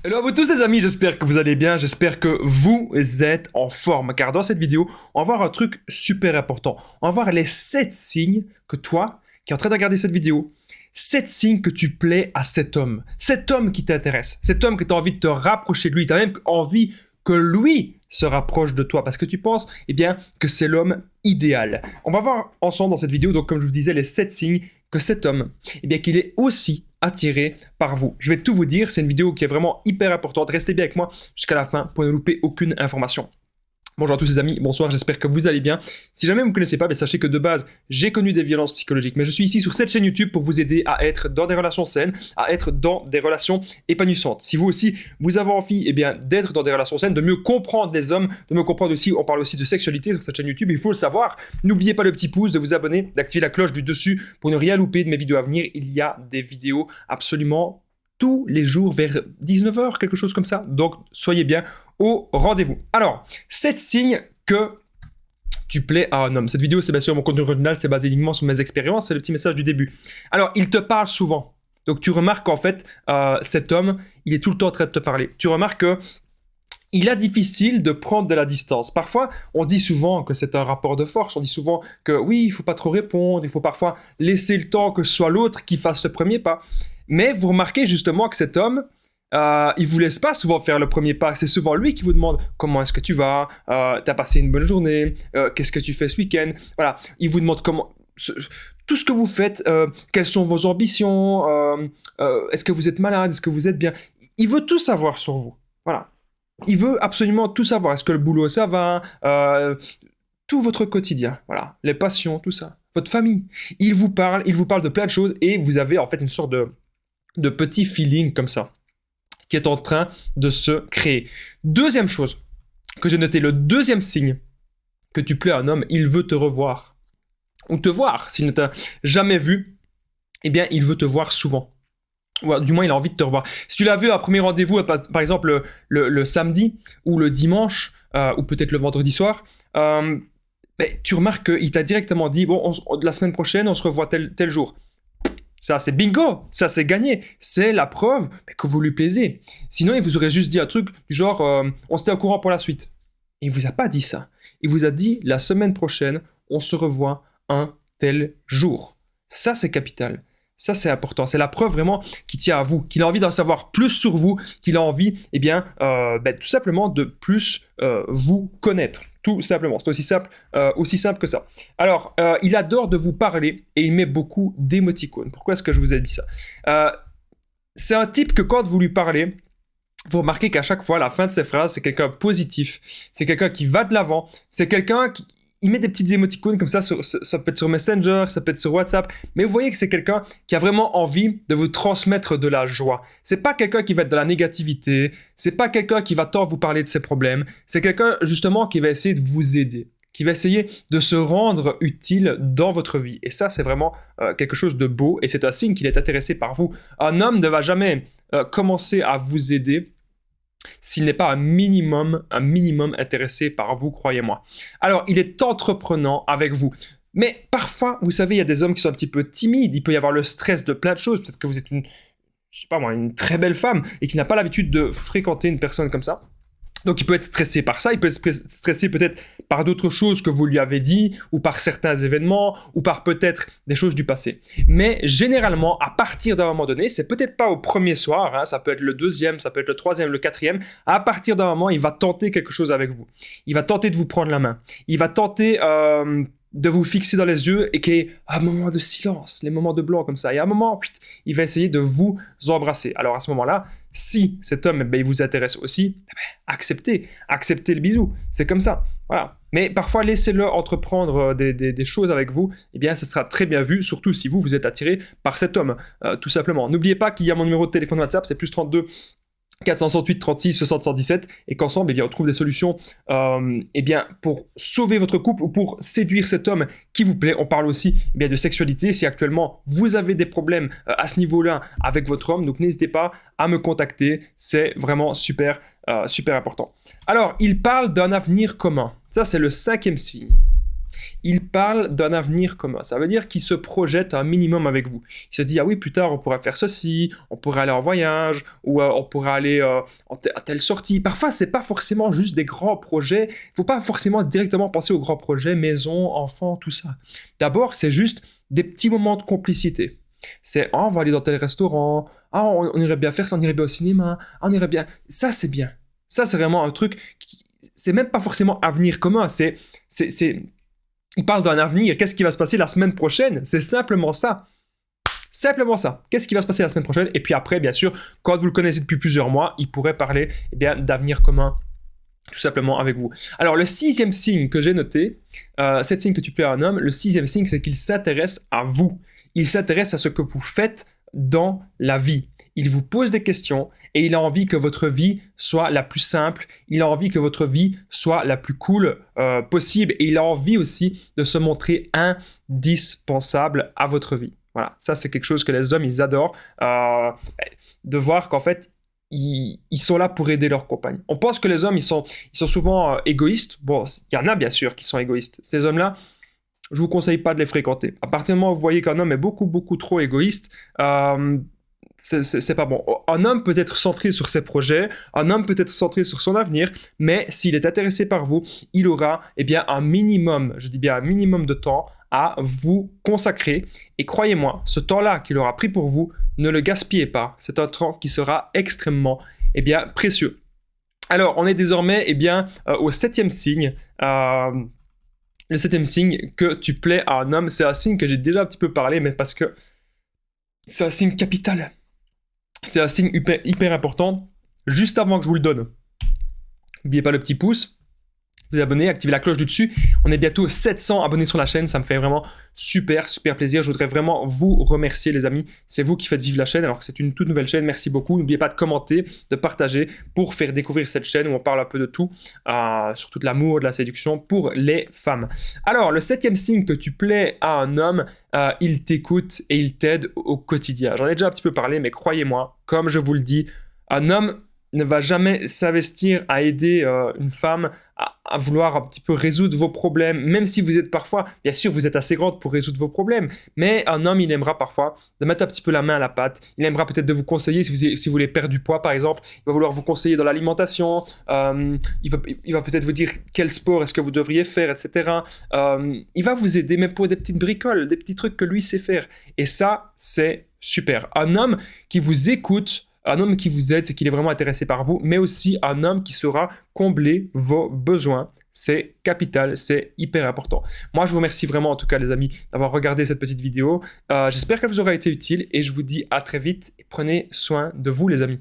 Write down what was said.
Hello à vous tous les amis, j'espère que vous allez bien, j'espère que vous êtes en forme, car dans cette vidéo, on va voir un truc super important. On va voir les 7 signes que toi, qui es en train de regarder cette vidéo, 7 signes que tu plais à cet homme qui t'intéresse, cet homme que tu as envie de te rapprocher de lui, tu as même envie que lui se rapproche de toi, parce que tu penses, eh bien, que c'est l'homme idéal. On va voir ensemble dans cette vidéo, donc comme je vous disais, les 7 signes que cet homme, eh bien, qu'il est aussi attiré par vous. Je vais tout vous dire, c'est une vidéo qui est vraiment hyper importante. Restez bien avec moi jusqu'à la fin pour ne louper aucune information. Bonjour à tous les amis, bonsoir, j'espère que vous allez bien. Si jamais vous ne me connaissez pas, sachez que de base, j'ai connu des violences psychologiques, mais je suis ici sur cette chaîne YouTube pour vous aider à être dans des relations saines, à être dans des relations épanouissantes. Si vous aussi, vous avez envie eh bien, d'être dans des relations saines, de mieux comprendre les hommes, de mieux comprendre aussi, on parle aussi de sexualité sur cette chaîne YouTube, il faut le savoir. N'oubliez pas le petit pouce, de vous abonner, d'activer la cloche du dessus pour ne rien louper de mes vidéos à venir. Il y a des vidéos absolument tous les jours vers 19h, quelque chose comme ça. Donc, soyez bien au rendez-vous. Alors, 7 signes que tu plais à un homme. Cette vidéo, c'est bien sûr mon contenu original, c'est basé uniquement sur mes expériences, c'est le petit message du début. Alors, il te parle souvent. Donc, tu remarques qu'en fait, cet homme, il est tout le temps en train de te parler. Tu remarques que il est difficile de prendre de la distance. Parfois, on dit souvent que c'est un rapport de force. On dit souvent que oui, il ne faut pas trop répondre. Il faut parfois laisser le temps que ce soit l'autre qui fasse le premier pas. Mais vous remarquez justement que cet homme, il vous laisse pas souvent faire le premier pas. C'est souvent lui qui vous demande comment est-ce que tu vas, t'as passé une bonne journée, qu'est-ce que tu fais ce week-end. Voilà, il vous demande comment, tout ce que vous faites, quelles sont vos ambitions, est-ce que vous êtes malade, est-ce que vous êtes bien. Il veut tout savoir sur vous. Voilà. Il veut absolument tout savoir. Est-ce que le boulot ça va, tout votre quotidien, voilà, les passions, tout ça, votre famille. Il vous parle de plein de choses et vous avez en fait une sorte de petit feeling comme ça qui est en train de se créer. Deuxième chose que j'ai noté, le deuxième signe que tu plais à un homme, il veut te revoir ou te voir. S'il ne t'a jamais vu, eh bien, il veut te voir souvent. Ou du moins, il a envie de te revoir. Si tu l'as vu à premier rendez-vous, par exemple le samedi ou le dimanche ou peut-être le vendredi soir, mais tu remarques qu'il t'a directement dit bon, la semaine prochaine, on se revoit tel jour. Ça, c'est bingo, ça, c'est gagné. C'est la preuve que vous lui plaisez. Sinon, il vous aurait juste dit un truc du genre on se tient au courant pour la suite. Il vous a pas dit ça. Il vous a dit la semaine prochaine, on se revoit un tel jour. Ça, c'est capital. Ça, c'est important. C'est la preuve vraiment qui tient à vous, qu'il a envie d'en savoir plus sur vous, qu'il a envie, eh bien, tout simplement de plus vous connaître. Tout simplement. C'est aussi simple que ça. Alors, il adore de vous parler et il met beaucoup d'émoticônes. Pourquoi est-ce que je vous ai dit ça c'est un type que quand vous lui parlez, vous remarquez qu'à chaque fois, à la fin de ses phrases, c'est quelqu'un de positif. C'est quelqu'un qui va de l'avant. C'est quelqu'un qui... Il met des petites émoticônes comme ça, ça peut être sur Messenger, ça peut être sur WhatsApp, mais vous voyez que c'est quelqu'un qui a vraiment envie de vous transmettre de la joie. C'est pas quelqu'un qui va être de la négativité, c'est pas quelqu'un qui va tant vous parler de ses problèmes, c'est quelqu'un justement qui va essayer de vous aider, qui va essayer de se rendre utile dans votre vie. Et ça, c'est vraiment quelque chose de beau, et c'est un signe qu'il est intéressé par vous. Un homme ne va jamais commencer à vous aider s'il n'est pas un minimum intéressé par vous, croyez-moi. Alors, il est entreprenant avec vous. Mais parfois, vous savez, il y a des hommes qui sont un petit peu timides. Il peut y avoir le stress de plein de choses. Peut-être que vous êtes une très belle femme et qui n'a pas l'habitude de fréquenter une personne comme ça. Donc, il peut être stressé par ça, il peut être stressé peut-être par d'autres choses que vous lui avez dit, ou par certains événements, ou par peut-être des choses du passé. Mais généralement, à partir d'un moment donné, c'est peut-être pas au premier soir, hein, ça peut être le deuxième, ça peut être le troisième, le quatrième, à partir d'un moment, il va tenter quelque chose avec vous. Il va tenter de vous prendre la main. Il va tenter de vous fixer dans les yeux et qu'il y ait un moment de silence, les moments de blanc comme ça. Et à un moment, il va essayer de vous embrasser. Alors à ce moment-là, si cet homme, il vous intéresse aussi, acceptez le bisou. C'est comme ça. Voilà. Mais parfois, laissez-le entreprendre des choses avec vous. Eh bien, ça sera très bien vu, surtout si vous êtes attiré par cet homme, tout simplement. N'oubliez pas qu'il y a mon numéro de téléphone WhatsApp, c'est +32 468 36 60 117 et qu'ensemble, eh bien, on trouve des solutions eh bien, pour sauver votre couple ou pour séduire cet homme qui vous plaît. On parle aussi eh bien, de sexualité. Si actuellement vous avez des problèmes à ce niveau-là avec votre homme, donc n'hésitez pas à me contacter. C'est vraiment super important. Alors, il parle d'un avenir commun. Ça, c'est le 5e signe. Il parle d'un avenir commun. Ça veut dire qu'il se projette un minimum avec vous. Il se dit, ah oui, plus tard, on pourra faire ceci, on pourra aller en voyage, ou on pourra aller à telle sortie. Parfois, c'est pas forcément juste des grands projets. Il faut pas forcément directement penser aux grands projets, maison, enfants, tout ça. D'abord, c'est juste des petits moments de complicité. C'est, oh, on va aller dans tel restaurant, ah, on irait bien faire ça, on irait bien au cinéma, ah, on irait bien... Ça, c'est bien. Ça, c'est vraiment un truc... C'est même pas forcément avenir commun, il parle d'un avenir, qu'est-ce qui va se passer la semaine prochaine? C'est simplement ça. Simplement ça. Qu'est-ce qui va se passer la semaine prochaine? Et puis après, bien sûr, quand vous le connaissez depuis plusieurs mois, il pourrait parler d'avenir commun tout simplement avec vous. Alors, le 6e signe que j'ai noté, 7 signes que tu plais à un homme, le 6e signe, c'est qu'il s'intéresse à vous. Il s'intéresse à ce que vous faites dans la vie. Il vous pose des questions et il a envie que votre vie soit la plus simple. Il a envie que votre vie soit la plus cool possible. Et il a envie aussi de se montrer indispensable à votre vie. Voilà, ça c'est quelque chose que les hommes, ils adorent. De voir qu'en fait, ils sont là pour aider leur compagne. On pense que les hommes, ils sont souvent égoïstes. Bon, il y en a bien sûr qui sont égoïstes. Ces hommes-là, je vous conseille pas de les fréquenter. À partir du moment où vous voyez qu'un homme est beaucoup trop égoïste, c'est pas bon. Un homme peut être centré sur ses projets, un homme peut être centré sur son avenir, mais s'il est intéressé par vous, il aura un minimum, je dis bien un minimum de temps à vous consacrer. Et croyez-moi, ce temps-là qu'il aura pris pour vous, ne le gaspillez pas. C'est un temps qui sera extrêmement précieux. Alors, on est désormais au 7e signe. Le 7e signe que tu plais à un homme, c'est un signe que j'ai déjà un petit peu parlé, mais parce que c'est un signe capital. C'est un signe hyper important. Juste avant que je vous le donne, n'oubliez pas le petit pouce, vous abonner, activez la cloche du dessus. On est bientôt 700 abonnés sur la chaîne, ça me fait vraiment super plaisir. Je voudrais vraiment vous remercier les amis, c'est vous qui faites vivre la chaîne alors que c'est une toute nouvelle chaîne, merci beaucoup. N'oubliez pas de commenter, de partager pour faire découvrir cette chaîne où on parle un peu de tout, surtout de l'amour, de la séduction pour les femmes. Alors le 7e signe que tu plais à un homme, il t'écoute et il t'aide au quotidien. J'en ai déjà un petit peu parlé, mais croyez-moi, comme je vous le dis, un homme ne va jamais s'investir à aider une femme à vouloir un petit peu résoudre vos problèmes, même si vous êtes parfois, bien sûr, vous êtes assez grande pour résoudre vos problèmes, mais un homme, il aimera parfois de mettre un petit peu la main à la pâte, il aimera peut-être de vous conseiller, si vous voulez perdre du poids, par exemple, il va vouloir vous conseiller dans l'alimentation, il va peut-être vous dire quel sport est-ce que vous devriez faire, etc. Il va vous aider, même pour des petites bricoles, des petits trucs que lui sait faire, et ça, c'est super. Un homme qui vous écoute, un homme qui vous aide, c'est qu'il est vraiment intéressé par vous, mais aussi un homme qui saura combler vos besoins. C'est capital, c'est hyper important. Moi, je vous remercie vraiment, en tout cas, les amis, d'avoir regardé cette petite vidéo. J'espère qu'elle vous aura été utile et je vous dis à très vite et prenez soin de vous, les amis.